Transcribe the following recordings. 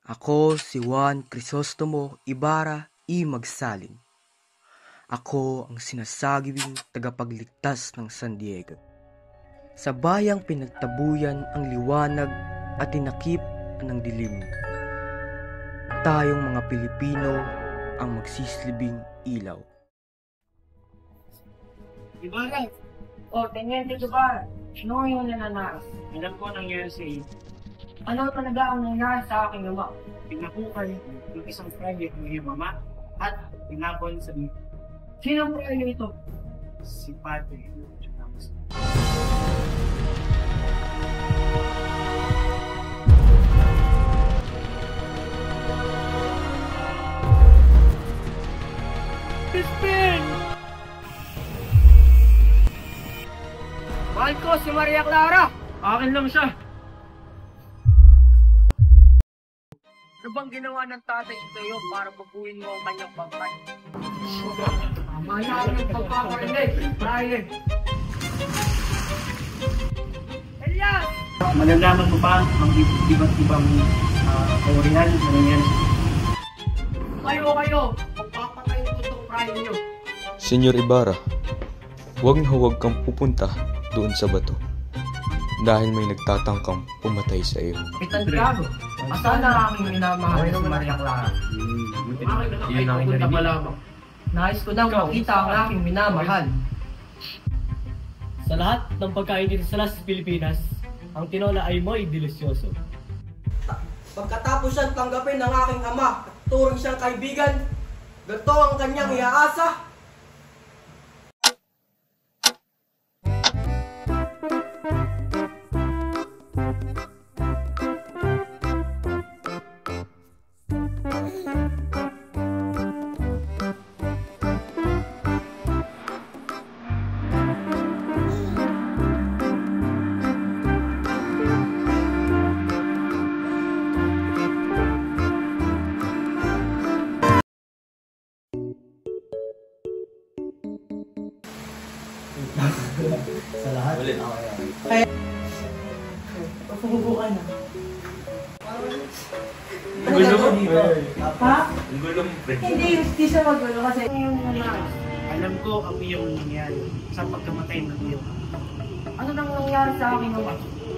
Ako si Juan Crisostomo Ibarra I. Magsalin. Ako ang sinasagibing tagapagligtas ng San Diego. Sa bayang pinagtabuyan ang liwanag at tinakip ng dilim. Tayong mga Pilipino ang magsisilbing ilaw. Ibarra! Teniente Ibarra! Ano yung nananaas? Alam ko nangyari sa iyo. Ano talaga ang nangyari sa aking ama? Pinakukay ng isang private ng iyong mama at pinapon sa iyo. Sino ang prayo ito? Si Padre. Crispin! Mahal ko si Maria Clara! Akin lang siya. Ano bang ginawa ng tatay ito iyo para babuhin mo ang kanyang bangkay? Mamaya ang pagpaparinig! Brian! Elias! Malalaman mo pa ang iba't ibang kaurihan na nangyari. Kayo! Magpapatay ko itong Brian nyo! Senyor Ibarra, huwag na huwag kang pupunta doon sa bato dahil may nagtatangkang pumatay sa iyo. Kapitan Tiago, asan na aking minamahal si Maria Clara? Yun ang narinig. Nais ko nang makita ang aking minamahal. Sa lahat ng pagkain dito sa Las Pilipinas, ang tinola ay mo'y delisyoso. Pagkatapos siyang tanggapin ng aking ama at turing siyang kaibigan, ganito ang kanyang iaasa. Sa lahat? Ulit. Kaya... Papagubo ka na. Gulo mo? Ha? Gulo mo, pre. Hindi siya magulo kasi... Alam ko ang iyong nangyari sa pagkamatay ng iyong ama. Ano nang nangyari sa aking ama?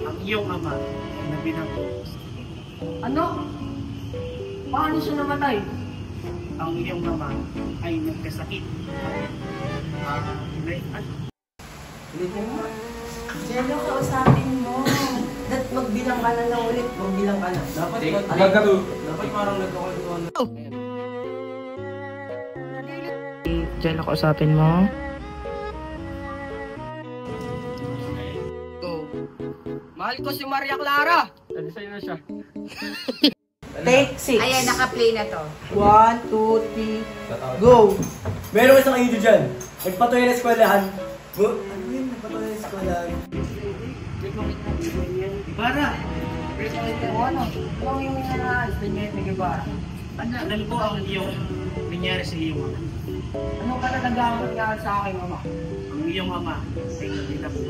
Ang iyong ama na binangko. Ano? Paano siya namatay? Ang iyong ama ay nagkasakit. Diyan yung kausapin mo. Magbilang ka na lang ulit. Magbilang ka na. Dapat parang nagkakalimuan. Diyan ako usapin mo. Go. Mahal ko si Maria Clara! Ano sa'yo na siya? Take 6. Ayan, naka-play na to. 1, 2, 3, go! Meron isang idol dyan. Nagpatuloy na eskwelahan. Ano yun? Nagpatuloy sa eskwelahan. Ibarra! Ano? Ano yung nangyari? Teniente Ibarra? Alam ko ang iyong nangyari sa iyong ama. Ano ka na nangyari sa aking ama? Ang iyong ama ay nagtapos